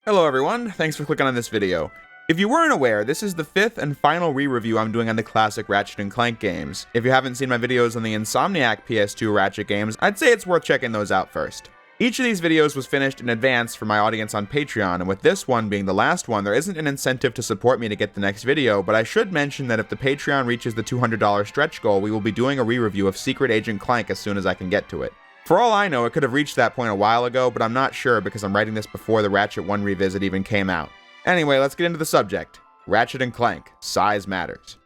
Hello everyone, thanks for clicking on this video. If you weren't aware, this is the 5th and final re-review I'm doing on the classic Ratchet and Clank games. If you haven't seen my videos on the Insomniac PS2 Ratchet games, I'd say it's worth checking those out first. Each of these videos was finished in advance for my audience on Patreon, and with this one being the last one, there isn't an incentive to support me to get the next video, but I should mention that if the Patreon reaches the $200 stretch goal, we will be doing a re-review of Secret Agent Clank as soon as I can get to it. For all I know, it could have reached that point a while ago, but I'm not sure because I'm writing this before the Ratchet 1 revisit even came out. Anyway, let's get into the subject. Ratchet and Clank, Size Matters.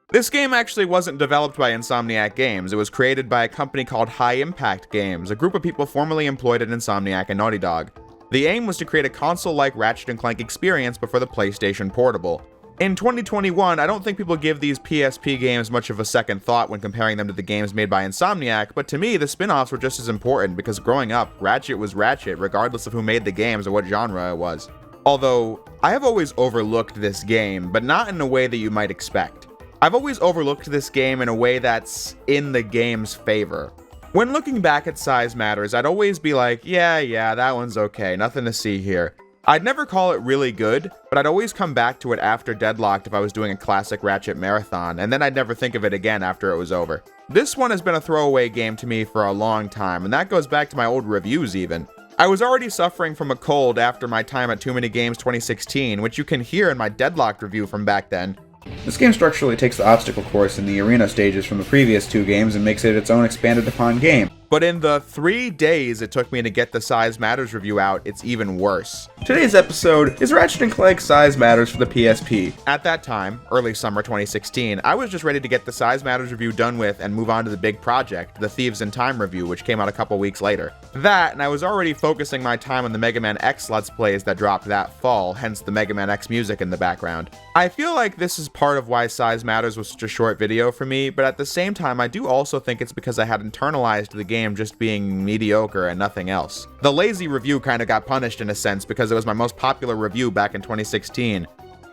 This game actually wasn't developed by Insomniac Games. It was created by a company called High Impact Games, a group of people formerly employed at Insomniac and Naughty Dog. The aim was to create a console-like Ratchet and Clank experience but for the PlayStation Portable. In 2021, I don't think people give these PSP games much of a second thought when comparing them to the games made by Insomniac, but to me, the spin-offs were just as important because growing up, Ratchet was Ratchet regardless of who made the games or what genre it was. Although, I have always overlooked this game, but not in a way that you might expect. I've always overlooked this game in a way that's in the game's favor. When looking back at Size Matters, I'd always be like, yeah, that one's okay, nothing to see here. I'd never call it really good, but I'd always come back to it after Deadlocked if I was doing a classic Ratchet marathon, and then I'd never think of it again after it was over. This one has been a throwaway game to me for a long time, and that goes back to my old reviews even. I was already suffering from a cold after my time at Too Many Games 2016, which you can hear in my Deadlocked review from back then. This game structurally takes the obstacle course in the arena stages from the previous two games and makes it its own expanded upon game. But in the 3 days it took me to get the Size Matters review out, it's even worse. Today's episode is Ratchet & Clank Size Matters for the PSP. At that time, early summer 2016, I was just ready to get the Size Matters review done with and move on to the big project, the Thieves in Time review, which came out a couple weeks later. That, and I was already focusing my time on the Mega Man X Let's Plays that dropped that fall, hence the Mega Man X music in the background. I feel like this is part of why Size Matters was such a short video for me, but at the same time, I do also think it's because I had internalized the game just being mediocre and nothing else. The lazy review kind of got punished in a sense because it was my most popular review back in 2016.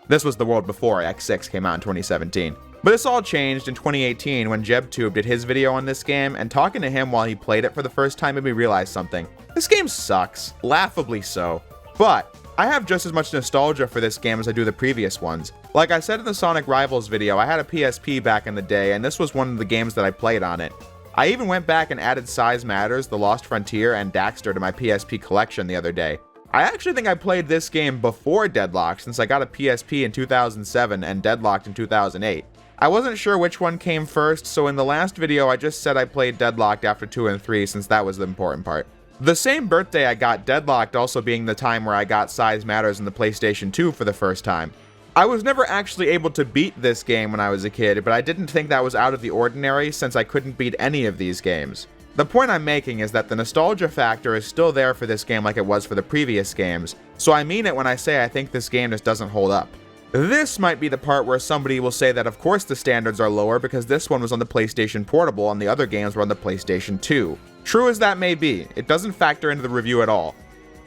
This was the world before X6 came out in 2017. But this all changed in 2018 when JebTube did his video on this game, and talking to him while he played it for the first time made me realize something. This game sucks, laughably so, but I have just as much nostalgia for this game as I do the previous ones. Like I said in the Sonic Rivals video, I had a PSP back in the day, and this was one of the games that I played on it. I even went back and added Size Matters, The Lost Frontier, and Daxter to my PSP collection the other day. I actually think I played this game before Deadlocked since I got a PSP in 2007 and Deadlocked in 2008. I wasn't sure which one came first, so in the last video I just said I played Deadlocked after 2 and 3 since that was the important part. The same birthday I got Deadlocked also being the time where I got Size Matters in the PlayStation 2 for the first time. I was never actually able to beat this game when I was a kid, but I didn't think that was out of the ordinary since I couldn't beat any of these games. The point I'm making is that the nostalgia factor is still there for this game like it was for the previous games, so I mean it when I say I think this game just doesn't hold up. This might be the part where somebody will say that of course the standards are lower because this one was on the PlayStation Portable and the other games were on the PlayStation 2. True as that may be, it doesn't factor into the review at all.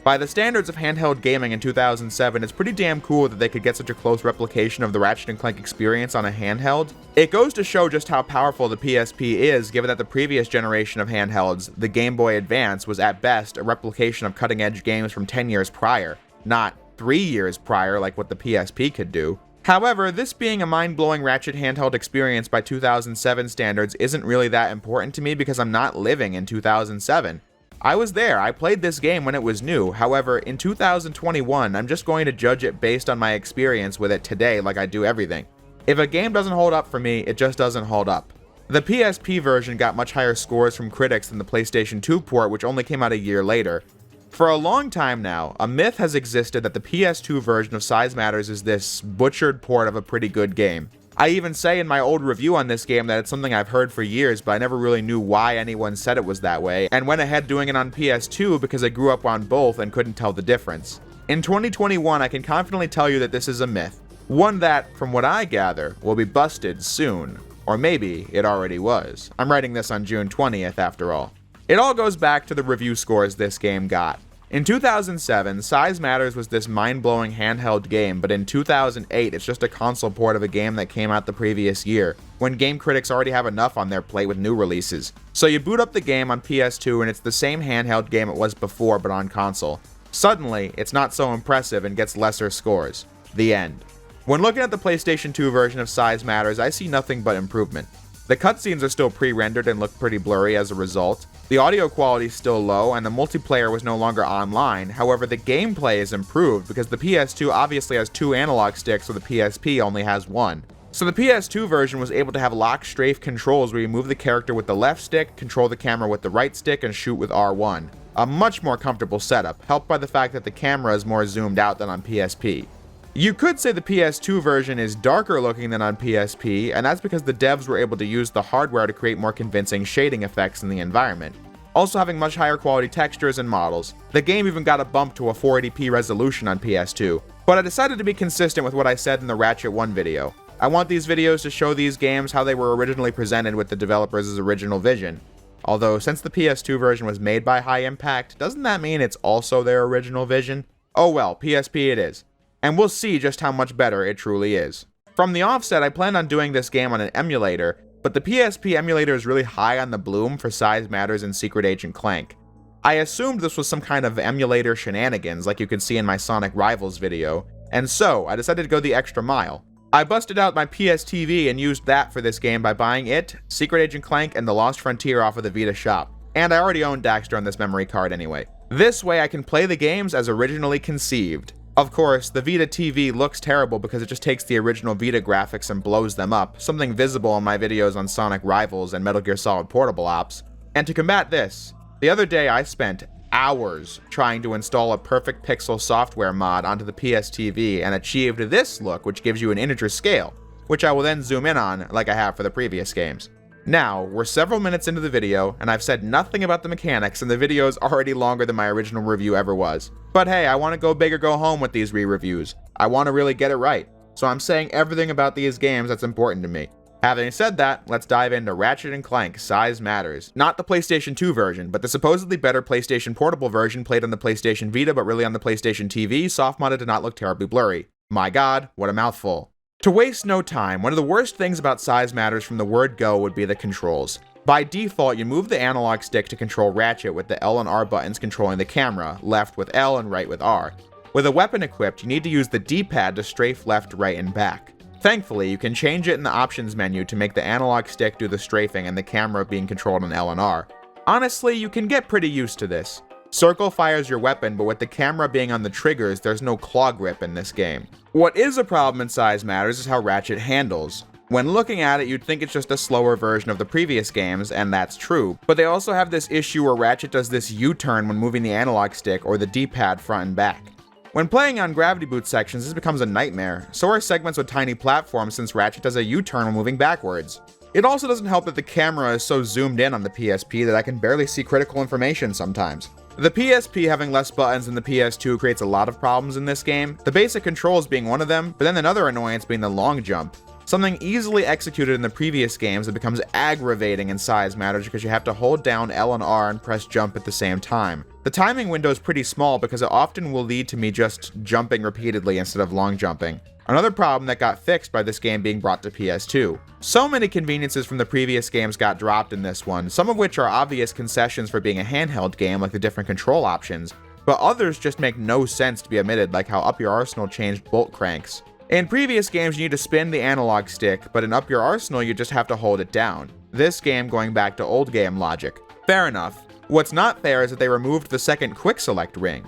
By the standards of handheld gaming in 2007, it's pretty damn cool that they could get such a close replication of the Ratchet & Clank experience on a handheld. It goes to show just how powerful the PSP is, given that the previous generation of handhelds, the Game Boy Advance, was at best a replication of cutting-edge games from 10 years prior, not 3 years prior like what the PSP could do. However, this being a mind-blowing Ratchet handheld experience by 2007 standards isn't really that important to me because I'm not living in 2007. I was there, I played this game when it was new, however, in 2021, I'm just going to judge it based on my experience with it today like I do everything. If a game doesn't hold up for me, it just doesn't hold up. The PSP version got much higher scores from critics than the PlayStation 2 port, which only came out a year later. For a long time now, a myth has existed that the PS2 version of Size Matters is this butchered port of a pretty good game. I even say in my old review on this game that it's something I've heard for years, but I never really knew why anyone said it was that way, and went ahead doing it on PS2 because I grew up on both and couldn't tell the difference. In 2021, I can confidently tell you that this is a myth. One that, from what I gather, will be busted soon. Or maybe it already was. I'm writing this on June 20th after all. It all goes back to the review scores this game got. In 2007, Size Matters was this mind-blowing handheld game, but in 2008, it's just a console port of a game that came out the previous year, when game critics already have enough on their plate with new releases. So you boot up the game on PS2 and it's the same handheld game it was before, but on console. Suddenly, it's not so impressive and gets lesser scores. The end. When looking at the PlayStation 2 version of Size Matters, I see nothing but improvement. The cutscenes are still pre-rendered and look pretty blurry as a result. The audio quality is still low, and the multiplayer was no longer online. However, the gameplay is improved because the PS2 obviously has 2 analog sticks, where the PSP only has 1. So the PS2 version was able to have lock strafe controls where you move the character with the left stick, control the camera with the right stick, and shoot with R1. A much more comfortable setup, helped by the fact that the camera is more zoomed out than on PSP. You could say the PS2 version is darker looking than on PSP, and that's because the devs were able to use the hardware to create more convincing shading effects in the environment, also having much higher quality textures and models. The game even got a bump to a 480p resolution on PS2, but I decided to be consistent with what I said in the Ratchet 1 video. I want these videos to show these games how they were originally presented with the developers' original vision. Although, since the PS2 version was made by High Impact, doesn't that mean it's also their original vision? Oh well, PSP it is. And we'll see just how much better it truly is. From the offset, I planned on doing this game on an emulator, but the PSP emulator is really high on the bloom for Size Matters and Secret Agent Clank. I assumed this was some kind of emulator shenanigans like you could see in my Sonic Rivals video, and so I decided to go the extra mile. I busted out my PS TV and used that for this game by buying it, Secret Agent Clank, and The Lost Frontier off of the Vita shop. And I already own Daxter on this memory card anyway. This way I can play the games as originally conceived. Of course, the Vita TV looks terrible because it just takes the original Vita graphics and blows them up, something visible in my videos on Sonic Rivals and Metal Gear Solid Portable Ops. And to combat this, the other day I spent hours trying to install a perfect pixel software mod onto the PS TV and achieved this look, which gives you an integer scale, which I will then zoom in on like I have for the previous games. Now, we're several minutes into the video, and I've said nothing about the mechanics, and the video is already longer than my original review ever was. But hey, I want to go big or go home with these re-reviews. I want to really get it right, so I'm saying everything about these games that's important to me. Having said that, let's dive into Ratchet and Clank Size Matters. Not the PlayStation 2 version, but the supposedly better PlayStation Portable version played on the PlayStation Vita but really on the PlayStation TV, soft-modded to not look terribly blurry. My god, what a mouthful. To waste no time, one of the worst things about Size Matters from the word go would be the controls. By default, you move the analog stick to control Ratchet with the L and R buttons controlling the camera, left with L and right with R. With a weapon equipped, you need to use the D-pad to strafe left, right, and back. Thankfully, you can change it in the options menu to make the analog stick do the strafing and the camera being controlled on L and R. Honestly, you can get pretty used to this. Circle fires your weapon, but with the camera being on the triggers, there's no claw grip in this game. What is a problem in Size Matters is how Ratchet handles. When looking at it, you'd think it's just a slower version of the previous games, and that's true, but they also have this issue where Ratchet does this U-turn when moving the analog stick or the D-pad front and back. When playing on gravity boot sections, this becomes a nightmare. So are segments with tiny platforms since Ratchet does a U-turn when moving backwards. It also doesn't help that the camera is so zoomed in on the PSP that I can barely see critical information sometimes. The PSP having less buttons than the PS2 creates a lot of problems in this game, the basic controls being one of them, but then another annoyance being the long jump. Something easily executed in the previous games that becomes aggravating in Size Matters because you have to hold down L and R and press jump at the same time. The timing window is pretty small because it often will lead to me just jumping repeatedly instead of long jumping. Another problem that got fixed by this game being brought to PS2. So many conveniences from the previous games got dropped in this one, some of which are obvious concessions for being a handheld game like the different control options, but others just make no sense to be omitted, like how Up Your Arsenal changed bolt cranks. In previous games you need to spin the analog stick, but in Up Your Arsenal you just have to hold it down. This game going back to old game logic. Fair enough. What's not fair is that they removed the second quick select ring.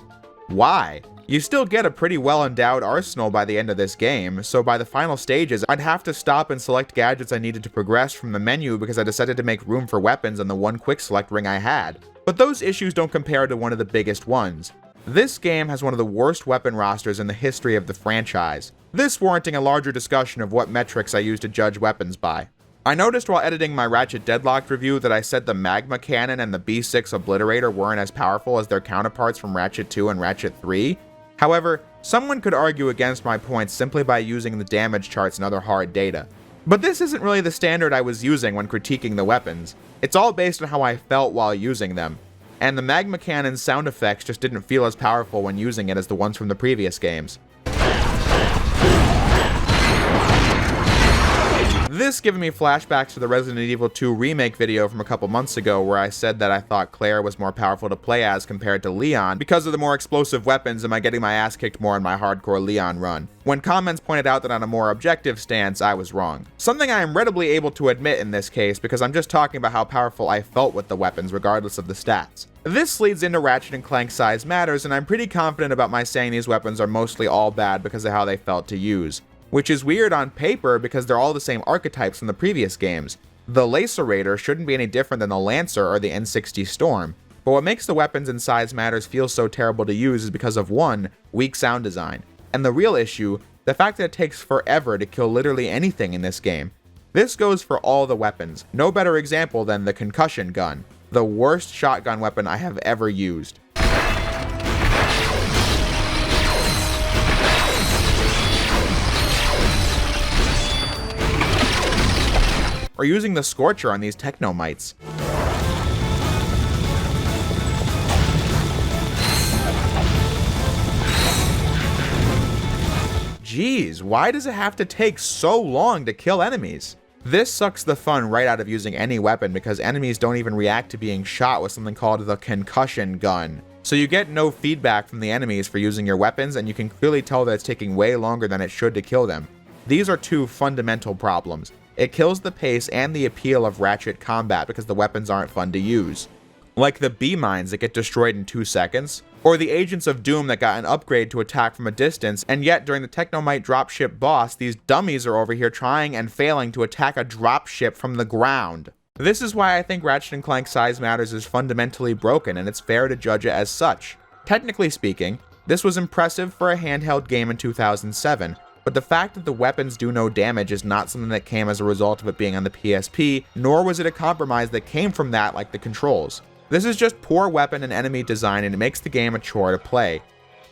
Why? You still get a pretty well-endowed arsenal by the end of this game, so by the final stages, I'd have to stop and select gadgets I needed to progress from the menu because I decided to make room for weapons on the one quick select ring I had. But those issues don't compare to one of the biggest ones. This game has one of the worst weapon rosters in the history of the franchise, this warranting a larger discussion of what metrics I use to judge weapons by. I noticed while editing my Ratchet Deadlocked review that I said the Magma Cannon and the B6 Obliterator weren't as powerful as their counterparts from Ratchet 2 and Ratchet 3. However, someone could argue against my points simply by using the damage charts and other hard data. But this isn't really the standard I was using when critiquing the weapons. It's all based on how I felt while using them. And the Magma Cannon's sound effects just didn't feel as powerful when using it as the ones from the previous games. This giving me flashbacks to the Resident Evil 2 remake video from a couple months ago where I said that I thought Claire was more powerful to play as compared to Leon because of the more explosive weapons and my getting my ass kicked more in my hardcore Leon run. When comments pointed out that on a more objective stance, I was wrong. Something I am readily able to admit in this case because I'm just talking about how powerful I felt with the weapons regardless of the stats. This leads into Ratchet and Clank Size Matters, and I'm pretty confident about my saying these weapons are mostly all bad because of how they felt to use. Which is weird on paper because they're all the same archetypes from the previous games. The Lacerator shouldn't be any different than the Lancer or the N60 Storm, but what makes the weapons in Size Matters feel so terrible to use is because of 1, weak sound design, and the real issue, the fact that it takes forever to kill literally anything in this game. This goes for all the weapons, no better example than the concussion gun, the worst shotgun weapon I have ever used. Or using the Scorcher on these Technomites. Jeez, why does it have to take so long to kill enemies? This sucks the fun right out of using any weapon because enemies don't even react to being shot with something called the concussion gun. So you get no feedback from the enemies for using your weapons, and you can clearly tell that it's taking way longer than it should to kill them. These are two fundamental problems. It kills the pace and the appeal of Ratchet combat because the weapons aren't fun to use. Like the B-mines that get destroyed in 2 seconds, or the Agents of Doom that got an upgrade to attack from a distance, and yet during the Technomite dropship boss, these dummies are over here trying and failing to attack a dropship from the ground. This is why I think Ratchet and Clank Size Matters is fundamentally broken, and it's fair to judge it as such. Technically speaking, this was impressive for a handheld game in 2007, but the fact that the weapons do no damage is not something that came as a result of it being on the PSP, nor was it a compromise that came from that like the controls. This is just poor weapon and enemy design, and it makes the game a chore to play.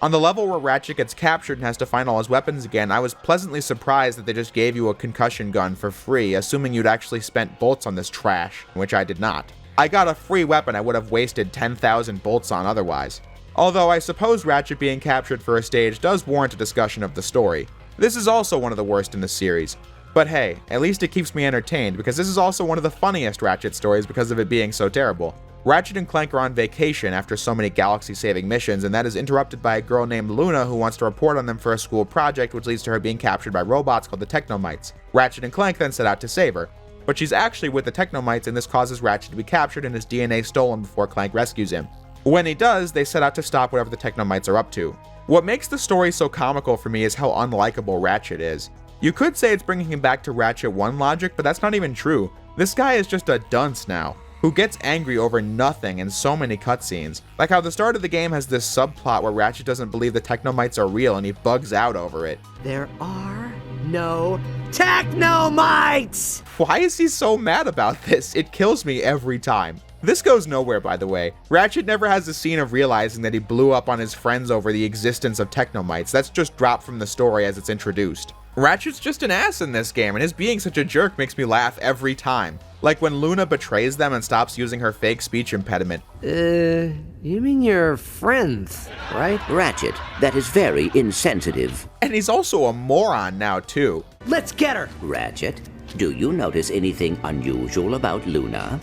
On the level where Ratchet gets captured and has to find all his weapons again, I was pleasantly surprised that they just gave you a concussion gun for free, assuming you'd actually spent bolts on this trash, which I did not. I got a free weapon I would have wasted 10,000 bolts on otherwise. Although I suppose Ratchet being captured for a stage does warrant a discussion of the story. This is also one of the worst in the series. But hey, at least it keeps me entertained because this is also one of the funniest Ratchet stories because of it being so terrible. Ratchet and Clank are on vacation after so many galaxy-saving missions, and that is interrupted by a girl named Luna who wants to report on them for a school project, which leads to her being captured by robots called the Technomites. Ratchet and Clank then set out to save her, but she's actually with the Technomites, and this causes Ratchet to be captured and his DNA stolen before Clank rescues him. When he does, they set out to stop whatever the Technomites are up to. What makes the story so comical for me is how unlikable Ratchet is. You could say it's bringing him back to Ratchet 1 logic, but that's not even true. This guy is just a dunce now, who gets angry over nothing in so many cutscenes. Like how the start of the game has this subplot where Ratchet doesn't believe the Technomites are real and he bugs out over it. There are no Technomites! Why is he so mad about this? It kills me every time. This goes nowhere, by the way. Ratchet never has a scene of realizing that he blew up on his friends over the existence of Technomites. That's just dropped from the story as it's introduced. Ratchet's just an ass in this game, and his being such a jerk makes me laugh every time. Like when Luna betrays them and stops using her fake speech impediment. You mean your friends, right? Ratchet, that is very insensitive. And he's also a moron now, too. Let's get her! Ratchet, do you notice anything unusual about Luna?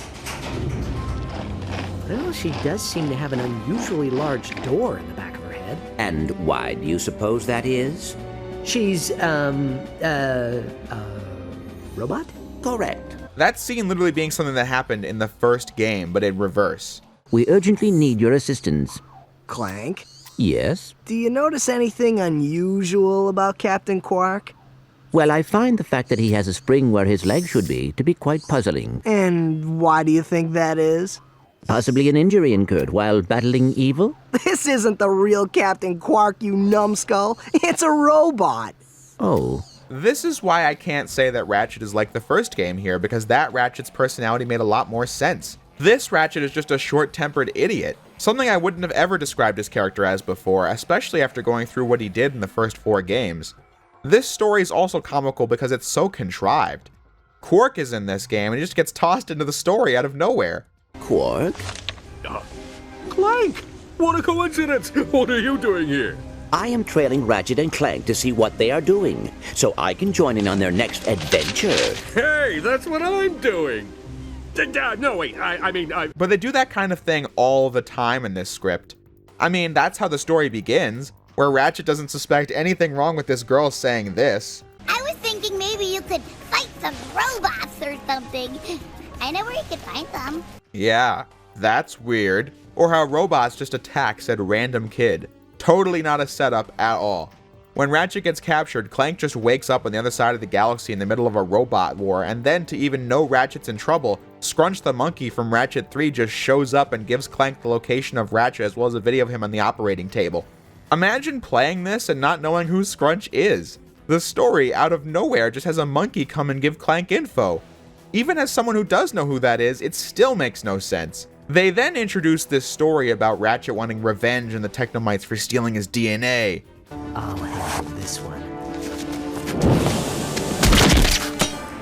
Well, she does seem to have an unusually large door in the back of her head. And why do you suppose that is? She's, robot? Correct. That scene literally being something that happened in the first game, but in reverse. We urgently need your assistance. Clank, Yes? do you notice anything unusual about Captain Quark? Well, I find the fact that he has a spring where his leg should be to be quite puzzling. And why do you think that is? Possibly an injury incurred while battling evil? This isn't the real Captain Quark, you numbskull. It's a robot. Oh. This is why I can't say that Ratchet is like the first game here, because that Ratchet's personality made a lot more sense. This Ratchet is just a short-tempered idiot. Something I wouldn't have ever described his character as before, especially after going through what he did in the first 4 games. This story is also comical because it's so contrived. Quark is in this game and he just gets tossed into the story out of nowhere. Quark? Clank! What a coincidence! What are you doing here? I am trailing Ratchet and Clank to see what they are doing, so I can join in on their next adventure. Hey, that's what I'm doing. No, wait, I mean... But they do that kind of thing all the time in this script. I mean, that's how the story begins, where Ratchet doesn't suspect anything wrong with this girl saying this. I was thinking maybe you could fight some robots or something. I know where you could find them. Yeah, that's weird. Or how robots just attack said random kid. Totally not a setup at all. When Ratchet gets captured, Clank just wakes up on the other side of the galaxy in the middle of a robot war, and then to even know Ratchet's in trouble, Scrunch the monkey from Ratchet 3 just shows up and gives Clank the location of Ratchet as well as a video of him on the operating table. Imagine playing this and not knowing who Scrunch is. The story, out of nowhere, just has a monkey come and give Clank info. Even as someone who does know who that is, it still makes no sense. They then introduce this story about Ratchet wanting revenge on the Technomites for stealing his DNA. I'll handle this one.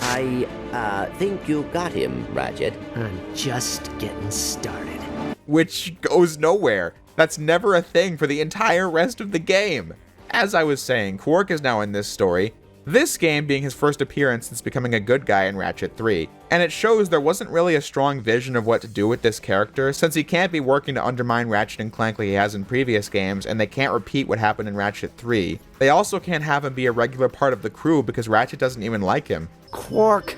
I think you got him, Ratchet. I'm just getting started. Which goes nowhere. That's never a thing for the entire rest of the game. As I was saying, Quark is now in this story, this game being his first appearance since becoming a good guy in Ratchet 3, and it shows there wasn't really a strong vision of what to do with this character, since he can't be working to undermine Ratchet and Clank like he has in previous games, and they can't repeat what happened in Ratchet 3. They also can't have him be a regular part of the crew because Ratchet doesn't even like him. Quark,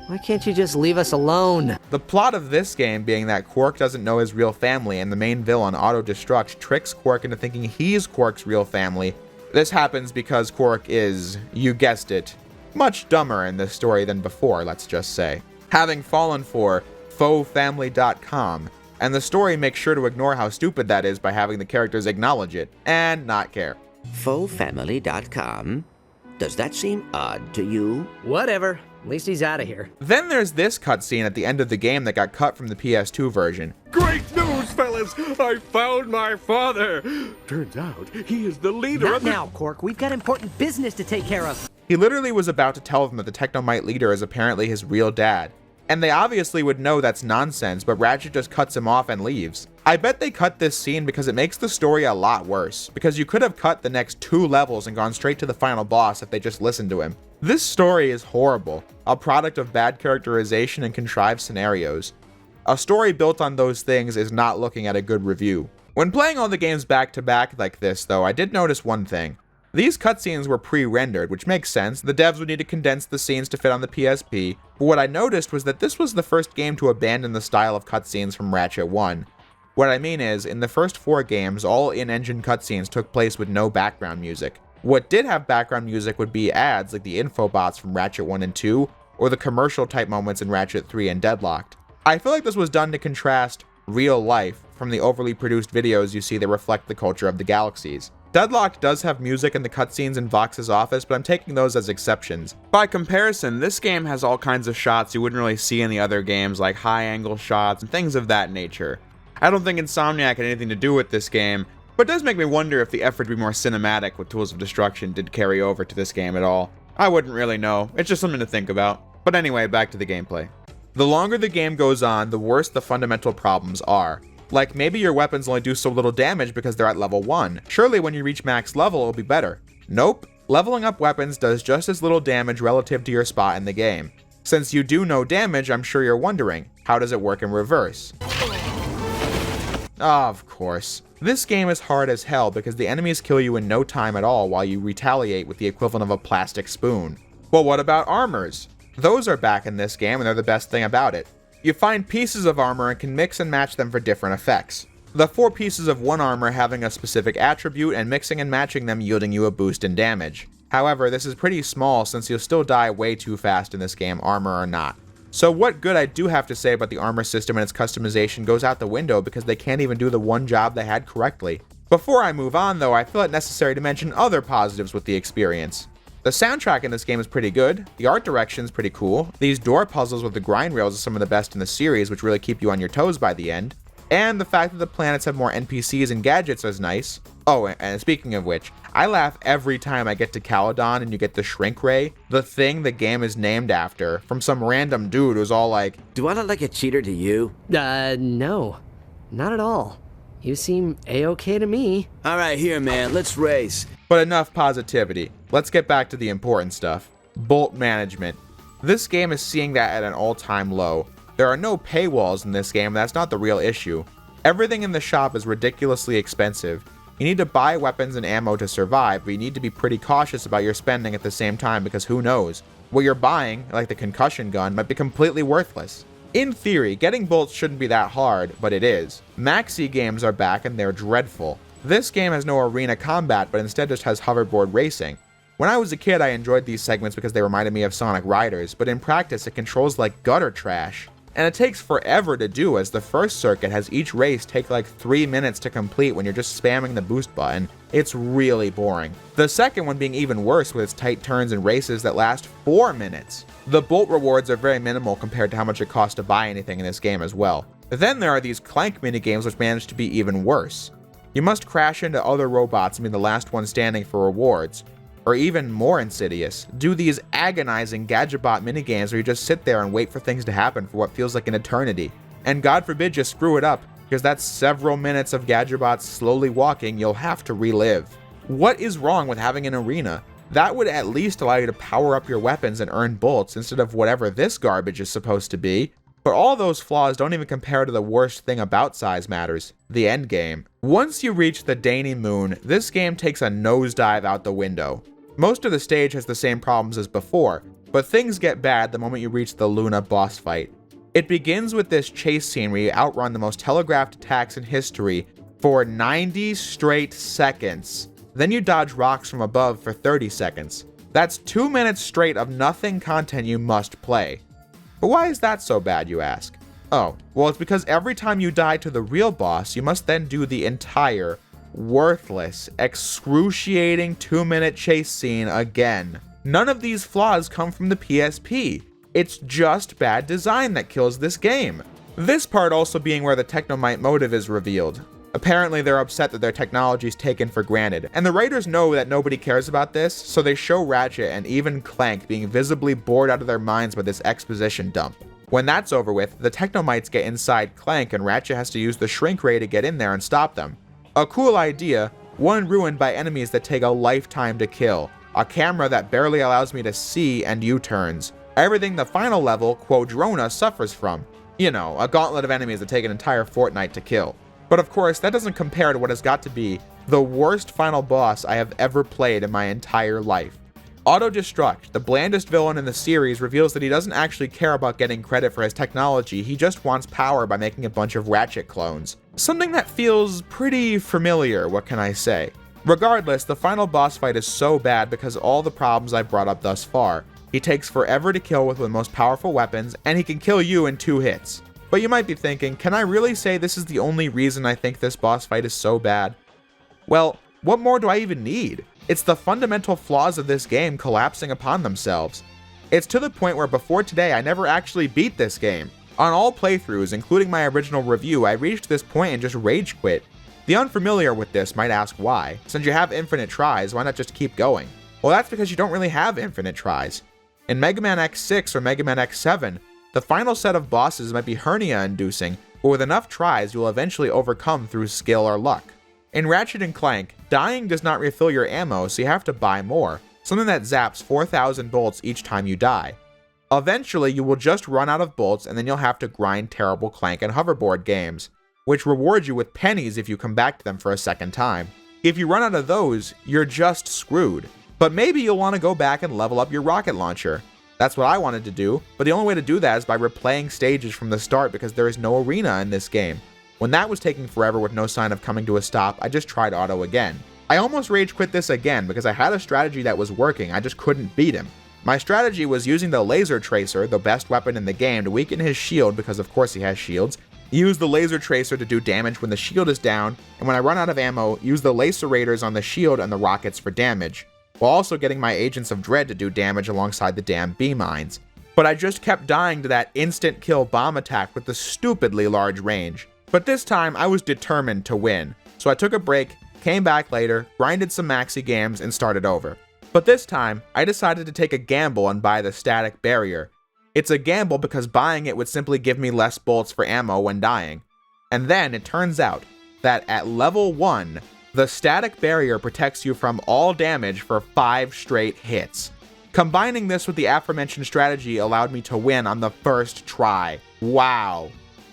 why can't you just leave us alone? The plot of this game being that Quark doesn't know his real family, and the main villain, Auto Destruct, tricks Quark into thinking he's Quark's real family. This happens because Quark is, you guessed it, much dumber in this story than before, let's just say, having fallen for FauxFamily.com, and the story makes sure to ignore how stupid that is by having the characters acknowledge it, and not care. FauxFamily.com? Does that seem odd to you? Whatever. At least he's out of here. Then there's this cutscene at the end of the game that got cut from the PS2 version. Great news, fellas! I found my father! Turns out he is the leader Not of the... now, Quark. We've got important business to take care of. He literally was about to tell them that the Technomite leader is apparently his real dad. And they obviously would know that's nonsense, but Ratchet just cuts him off and leaves. I bet they cut this scene because it makes the story a lot worse, because you could have cut the next 2 levels and gone straight to the final boss if they just listened to him. This story is horrible, a product of bad characterization and contrived scenarios. A story built on those things is not looking at a good review. When playing all the games back to back like this though, I did notice one thing. These cutscenes were pre-rendered, which makes sense. The devs would need to condense the scenes to fit on the PSP, but what I noticed was that this was the first game to abandon the style of cutscenes from Ratchet 1. What I mean is, in the first 4 games, all in-engine cutscenes took place with no background music. What did have background music would be ads like the infobots from Ratchet 1 and 2, or the commercial type moments in Ratchet 3 and Deadlocked. I feel like this was done to contrast real life from the overly produced videos you see that reflect the culture of the galaxies. Deadlocked does have music in the cutscenes in Vox's office, but I'm taking those as exceptions. By comparison, this game has all kinds of shots you wouldn't really see in the other games, like high-angle shots and things of that nature. I don't think Insomniac had anything to do with this game, but it does make me wonder if the effort to be more cinematic with Tools of Destruction did carry over to this game at all. I wouldn't really know, it's just something to think about. But anyway, back to the gameplay. The longer the game goes on, the worse the fundamental problems are. Like, maybe your weapons only do so little damage because they're at level 1. Surely when you reach max level, it'll be better. Nope. Leveling up weapons does just as little damage relative to your spot in the game. Since you do no damage, I'm sure you're wondering, how does it work in reverse? Of course. This game is hard as hell because the enemies kill you in no time at all while you retaliate with the equivalent of a plastic spoon. Well, what about armors? Those are back in this game and they're the best thing about it. You find pieces of armor and can mix and match them for different effects. The 4 pieces of one armor having a specific attribute and mixing and matching them yielding you a boost in damage. However, this is pretty small since you'll still die way too fast in this game, armor or not. So what good I do have to say about the armor system and its customization goes out the window because they can't even do the one job they had correctly. Before I move on though, I feel it necessary to mention other positives with the experience. The soundtrack in this game is pretty good, the art direction's pretty cool, these door puzzles with the grind rails are some of the best in the series which really keep you on your toes by the end, and the fact that the planets have more NPCs and gadgets is nice. Oh, and speaking of which, I laugh every time I get to Caledon and you get the Shrink Ray, the thing the game is named after, from some random dude who's all like, Do I look like a cheater to you? No. Not at all. You seem A-okay to me. Alright, here, man, let's race. But enough positivity. Let's get back to the important stuff. Bolt management. This game is seeing that at an all-time low. There are no paywalls in this game, and that's not the real issue. Everything in the shop is ridiculously expensive. You need to buy weapons and ammo to survive, but you need to be pretty cautious about your spending at the same time because who knows? What you're buying, like the concussion gun, might be completely worthless. In theory, getting bolts shouldn't be that hard, but it is. Maxi games are back and they're dreadful. This game has no arena combat, but instead just has hoverboard racing. When I was a kid, I enjoyed these segments because they reminded me of Sonic Riders, but in practice it controls like gutter trash. And it takes forever to do, as the first circuit has each race take like 3 minutes to complete when you're just spamming the boost button. It's really boring. The second one being even worse with its tight turns and races that last 4 minutes. The bolt rewards are very minimal compared to how much it costs to buy anything in this game as well. Then there are these Clank minigames which manage to be even worse. You must crash into other robots and be the last one standing for rewards. Or even more insidious, do these agonizing Gadgetbot minigames where you just sit there and wait for things to happen for what feels like an eternity. And God forbid you screw it up, because that's several minutes of Gadgetbots slowly walking you'll have to relive. What is wrong with having an arena? That would at least allow you to power up your weapons and earn bolts instead of whatever this garbage is supposed to be. But all those flaws don't even compare to the worst thing about Size Matters, the endgame. Once you reach the Daney Moon, this game takes a nosedive out the window. Most of the stage has the same problems as before, but things get bad the moment you reach the Luna boss fight. It begins with this chase scene where you outrun the most telegraphed attacks in history for 90 straight seconds. Then you dodge rocks from above for 30 seconds. That's 2 minutes straight of nothing content you must play. But why is that so bad, you ask? Oh, well, it's because every time you die to the real boss, you must then do the entire, worthless, excruciating 2-minute chase scene again. None of these flaws come from the PSP. It's just bad design that kills this game. This part also being where the Technomite motive is revealed. Apparently they're upset that their technology is taken for granted, and the writers know that nobody cares about this, so they show Ratchet and even Clank being visibly bored out of their minds by this exposition dump. When that's over with, the Technomites get inside Clank and Ratchet has to use the shrink ray to get in there and stop them. A cool idea, one ruined by enemies that take a lifetime to kill, a camera that barely allows me to see, and U-turns. Everything the final level, Quadrona, suffers from. You know, a gauntlet of enemies that take an entire fortnight to kill. But of course, that doesn't compare to what has got to be the worst final boss I have ever played in my entire life. Auto-Destruct, the blandest villain in the series, reveals that he doesn't actually care about getting credit for his technology, he just wants power by making a bunch of Ratchet clones. Something that feels pretty familiar, what can I say? Regardless, the final boss fight is so bad because of all the problems I've brought up thus far. He takes forever to kill with the most powerful weapons, and he can kill you in 2 hits. But you might be thinking, can I really say this is the only reason I think this boss fight is so bad? Well, what more do I even need? It's the fundamental flaws of this game collapsing upon themselves. It's to the point where before today I never actually beat this game. On all playthroughs, including my original review, I reached this point and just rage quit. The unfamiliar with this might ask why. Since you have infinite tries, why not just keep going? Well, that's because you don't really have infinite tries. In Mega Man X6 or Mega Man X7, the final set of bosses might be hernia-inducing, but with enough tries you will eventually overcome through skill or luck. In Ratchet and Clank, dying does not refill your ammo, so you have to buy more, something that zaps 4,000 bolts each time you die. Eventually, you will just run out of bolts and then you'll have to grind terrible Clank and hoverboard games, which reward you with pennies if you come back to them for a second time. If you run out of those, you're just screwed. But maybe you'll want to go back and level up your rocket launcher. That's what I wanted to do, but the only way to do that is by replaying stages from the start because there is no arena in this game. When that was taking forever with no sign of coming to a stop, I just tried Auto again. I almost rage quit this again because I had a strategy that was working, I just couldn't beat him. My strategy was using the laser tracer, the best weapon in the game, to weaken his shield because of course he has shields, use the laser tracer to do damage when the shield is down, and when I run out of ammo, use the lacerators on the shield and the rockets for damage, while also getting my Agents of Dread to do damage alongside the damn B-mines. But I just kept dying to that instant kill bomb attack with the stupidly large range. But this time, I was determined to win, so I took a break, came back later, grinded some maxi games, and started over. But this time, I decided to take a gamble and buy the static barrier. It's a gamble because buying it would simply give me less bolts for ammo when dying. And then, it turns out, that at level 1, the static barrier protects you from all damage for 5 straight hits. Combining this with the aforementioned strategy allowed me to win on the first try. Wow.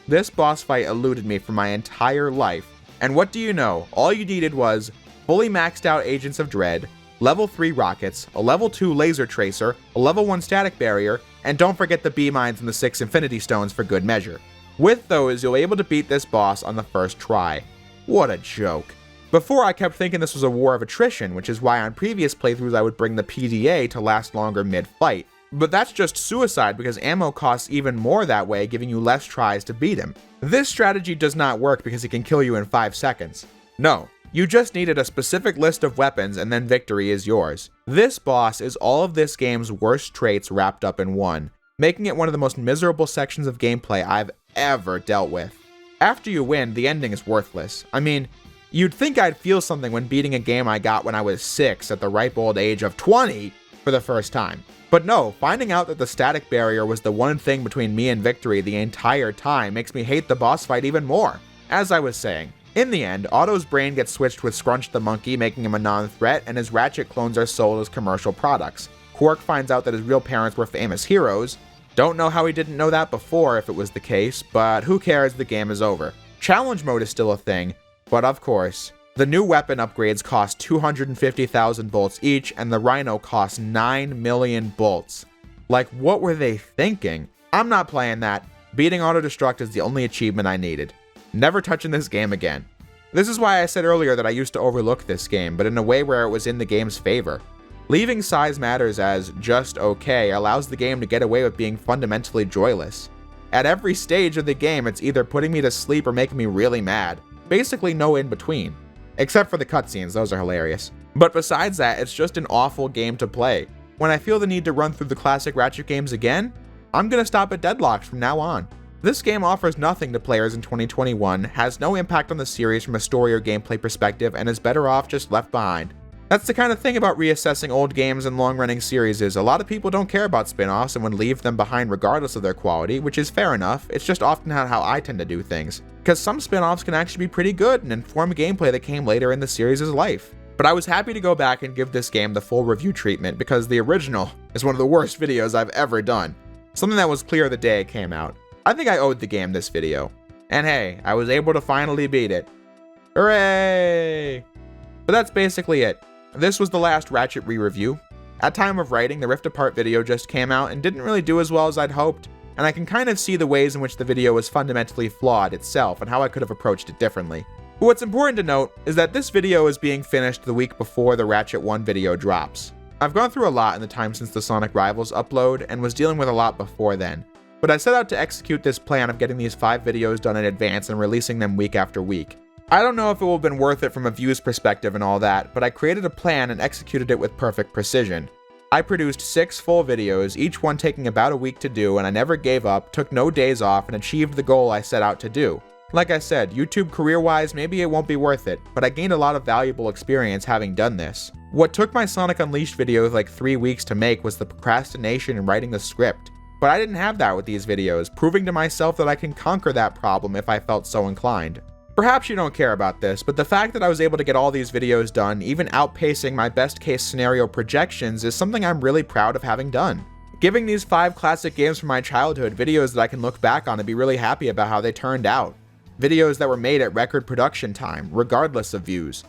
This boss fight eluded me for my entire life, and what do you know, all you needed was fully maxed out Agents of Dread, level 3 rockets, a level 2 laser tracer, a level 1 static barrier, and don't forget the B-mines and the 6 infinity stones for good measure. With those, you'll be able to beat this boss on the first try. What a joke. Before, I kept thinking this was a war of attrition, which is why on previous playthroughs I would bring the PDA to last longer mid-fight. But that's just suicide because ammo costs even more that way, giving you less tries to beat him. This strategy does not work because he can kill you in 5 seconds. No, you just needed a specific list of weapons and then victory is yours. This boss is all of this game's worst traits wrapped up in one, making it one of the most miserable sections of gameplay I've ever dealt with. After you win, the ending is worthless. I mean, you'd think I'd feel something when beating a game I got when I was 6 at the ripe old age of 20 for the first time. But no, finding out that the static barrier was the one thing between me and victory the entire time makes me hate the boss fight even more. As I was saying, in the end, Otto's brain gets switched with Scrunch the monkey, making him a non-threat, and his Ratchet clones are sold as commercial products. Quark finds out that his real parents were famous heroes. Don't know how he didn't know that before if it was the case, but who cares, the game is over. Challenge mode is still a thing, but of course, the new weapon upgrades cost 250,000 bolts each, and the Rhino costs 9 million bolts. Like, what were they thinking? I'm not playing that. Beating Auto-Destruct is the only achievement I needed. Never touching this game again. This is why I said earlier that I used to overlook this game, but in a way where it was in the game's favor. Leaving Size Matters as just okay allows the game to get away with being fundamentally joyless. At every stage of the game, it's either putting me to sleep or making me really mad. Basically no in between. Except for the cutscenes, those are hilarious. But besides that, it's just an awful game to play. When I feel the need to run through the classic Ratchet games again, I'm gonna stop at Deadlocked from now on. This game offers nothing to players in 2021, has no impact on the series from a story or gameplay perspective, and is better off just left behind. That's the kind of thing about reassessing old games and long-running series is a lot of people don't care about spin-offs and would leave them behind regardless of their quality, which is fair enough. It's just often not how I tend to do things. Because some spin-offs can actually be pretty good and inform gameplay that came later in the series' life. But I was happy to go back and give this game the full review treatment because the original is one of the worst videos I've ever done. Something that was clear the day it came out. I think I owed the game this video. And hey, I was able to finally beat it. Hooray! But that's basically it. This was the last Ratchet Re-Review. At time of writing, the Rift Apart video just came out and didn't really do as well as I'd hoped, and I can kind of see the ways in which the video was fundamentally flawed itself and how I could have approached it differently. But what's important to note is that this video is being finished the week before the Ratchet 1 video drops. I've gone through a lot in the time since the Sonic Rivals upload and was dealing with a lot before then, but I set out to execute this plan of getting these 5 videos done in advance and releasing them week after week. I don't know if it will have been worth it from a views perspective and all that, but I created a plan and executed it with perfect precision. I produced 6 full videos, each one taking about a week to do, and I never gave up, took no days off, and achieved the goal I set out to do. Like I said, YouTube career-wise, maybe it won't be worth it, but I gained a lot of valuable experience having done this. What took my Sonic Unleashed videos like 3 weeks to make was the procrastination in writing the script. But I didn't have that with these videos, proving to myself that I can conquer that problem if I felt so inclined. Perhaps you don't care about this, but the fact that I was able to get all these videos done, even outpacing my best case scenario projections, is something I'm really proud of having done. Giving these 5 classic games from my childhood videos that I can look back on and be really happy about how they turned out. Videos that were made at record production time, regardless of views.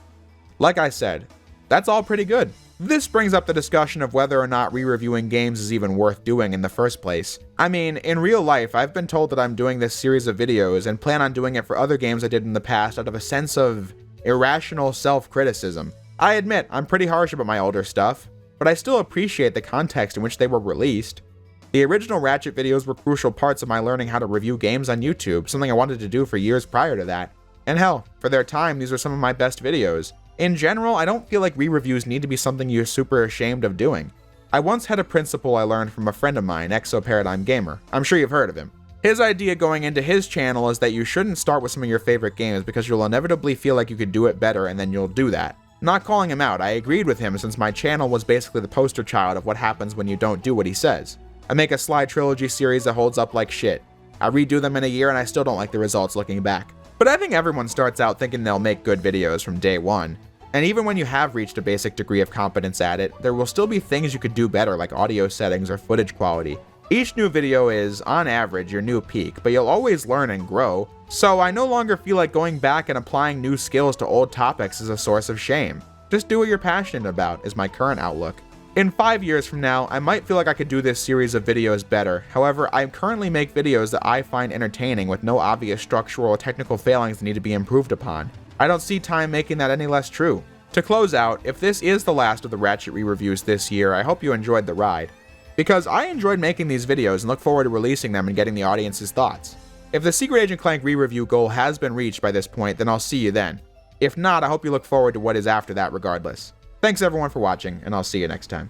Like I said, that's all pretty good. This brings up the discussion of whether or not re-reviewing games is even worth doing in the first place. I mean, in real life, I've been told that I'm doing this series of videos and plan on doing it for other games I did in the past out of a sense of irrational self-criticism. I admit, I'm pretty harsh about my older stuff, but I still appreciate the context in which they were released. The original Ratchet videos were crucial parts of my learning how to review games on YouTube, something I wanted to do for years prior to that. And hell, for their time, these are some of my best videos. In general, I don't feel like re-reviews need to be something you're super ashamed of doing. I once had a principle I learned from a friend of mine, Exoparadigm Gamer. I'm sure you've heard of him. His idea going into his channel is that you shouldn't start with some of your favorite games because you'll inevitably feel like you could do it better and then you'll do that. Not calling him out, I agreed with him since my channel was basically the poster child of what happens when you don't do what he says. I make a Sly Trilogy series that holds up like shit. I redo them in a year and I still don't like the results looking back. But I think everyone starts out thinking they'll make good videos from day one. And even when you have reached a basic degree of competence at it, there will still be things you could do better, like audio settings or footage quality. Each new video is, on average, your new peak, but you'll always learn and grow, so I no longer feel like going back and applying new skills to old topics is a source of shame. Just do what you're passionate about, is my current outlook. In 5 years from now, I might feel like I could do this series of videos better. However, I currently make videos that I find entertaining with no obvious structural or technical failings that need to be improved upon. I don't see time making that any less true. To close out, if this is the last of the Ratchet re-reviews this year, I hope you enjoyed the ride. Because I enjoyed making these videos and look forward to releasing them and getting the audience's thoughts. If the Secret Agent Clank re-review goal has been reached by this point, then I'll see you then. If not, I hope you look forward to what is after that regardless. Thanks everyone for watching, and I'll see you next time.